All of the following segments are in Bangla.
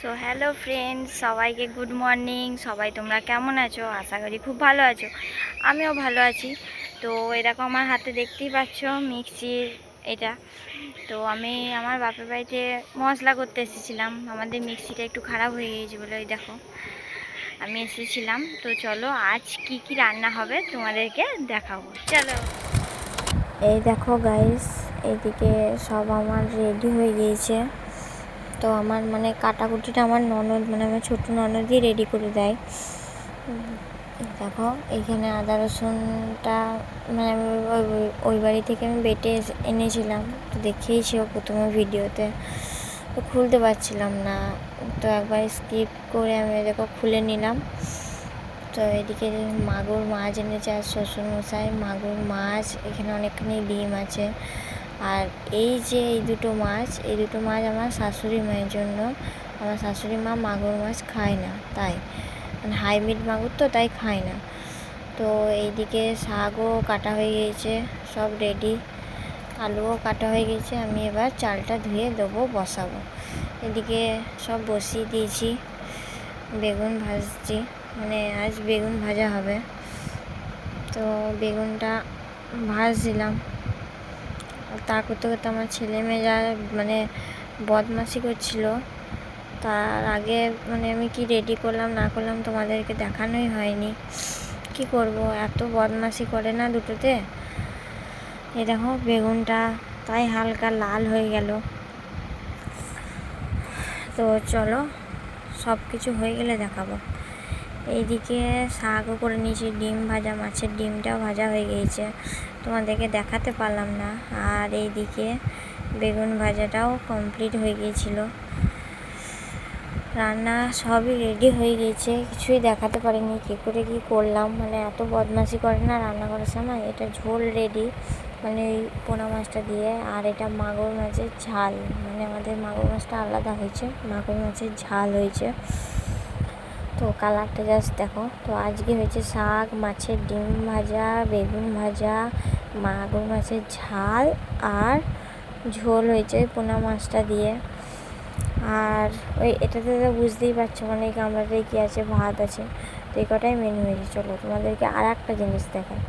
সো হ্যালো ফ্রেন্ডস, সবাইকে গুড মর্নিং। সবাই তোমরা কেমন আছো? আশা করি খুব ভালো আছো। আমিও ভালো আছি। তো এরকম আমার হাতে দেখতেই পাচ্ছ মিক্সির এটা। তো আমি আমার বাপের বাড়িতে মশলা করতে এসেছিলাম। আমাদের মিক্সিটা একটু খারাপ হয়ে গিয়েছে বলে ওই দেখো আমি এসেছিলাম। তো চলো আজ কি কি রান্না হবে তোমাদেরকে দেখাবো, চলো। এই দেখো গাইস, এইদিকে সব আমার রেডি হয়ে গিয়েছে। তো আমার কাটাকুটিটা আমার ননদ, আমার ছোটো ননদই রেডি করে দেয়। দেখো এইখানে আদা রসুনটা আমি ওই বাড়ি থেকে আমি বেটে এনেছিলাম। তো দেখিয়েছি প্রথমে ভিডিওতে, তো খুলতে পারছিলাম না, তো একবার স্কিপ করে আমি দেখো খুলে নিলাম। তো এদিকে মাগুর মাছ এনেছে আর শ্বশুরমশাই মাগুর মাছ, এখানে অনেকখানি ডিম আছে। আর এই দুটো মাছ আমার শাশুড়ি মায়ের জন্য। আমার শাশুড়ি মা মাগুর মাছ খায় না, তাই হাইব্রিড মাগুর তো তাই খায় না। তো এইদিকে শাকও কাটা হয়ে গিয়েছে, সব রেডি। আলুও কাটা হয়ে গেছে, আমি এবার চালটা ধুয়ে দেবো, বসাবো। এদিকে সব বসিয়ে দিয়েছি। বেগুন ভাজছি, আজ বেগুন ভাজা হবে। তো বেগুনটা ভাজছিলাম। তা করতে করতে আমার ছেলে মেয়ে যা বদমাশি করছিল, তার আগে আমি কি রেডি করলাম না করলাম তোমাদেরকে দেখানোই হয়নি। কি করব, এত বদমাশি করে না দুটোতে। এই দেখো বেগুনটা তাই হালকা লাল হয়ে গেল। তো চলো সব কিছু হয়ে গেলে দেখাবো। এইদিকে শাকও করে নিয়েছি, ডিম ভাজা, মাছের ডিমটাও ভাজা হয়ে গিয়েছে, তোমাদেরকে দেখাতে পারলাম না। আর এইদিকে বেগুন ভাজাটাও কমপ্লিট হয়ে গিয়েছিল। রান্না সবই রেডি হয়ে গিয়েছে, কিছুই দেখাতে পারিনি কী করে কী করলাম। এত বদমাশি করে না রান্না করার সময়। এটা ঝোল রেডি, এই পোনা মাছটা দিয়ে। আর এটা মাগুর মাছের ঝাল, আমাদের মাগুর মাছটা আলাদা হয়েছে, মাগুর মাছের ঝাল হয়েছে। তো কালারটা জাস্ট দেখো। তো আজকে হয়েছে শাক, মাছের ডিম ভাজা, বেগুন ভাজা, মাগুর মাছের ঝাল আর ঝোল হয়েছে ওই পোনা মাছটা দিয়ে। আর ওই এটাতে তো বুঝতেই পারছো এই গামলাটায় কী আছে, ভাত আছে। তো এই কটাই মেনু হয়েছে। চলো তোমাদেরকে আর একটা জিনিস দেখাই।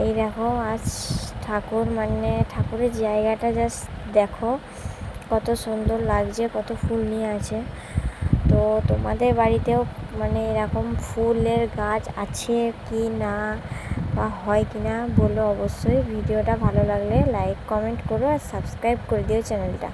এই দেখো আজ ঠাকুর, ঠাকুরের জায়গাটা জাস্ট দেখো কত সুন্দর লাগছে, কত ফুল নিয়ে আছে। তো তোমাদের বাড়িতেও এরকম ফুলের গাছ আছে কি না বা হয় কি না বলো অবশ্যই। ভিডিওটা ভালো লাগলে লাইক কমেন্ট করো আর সাবস্ক্রাইব করে দিও চ্যানেলটা।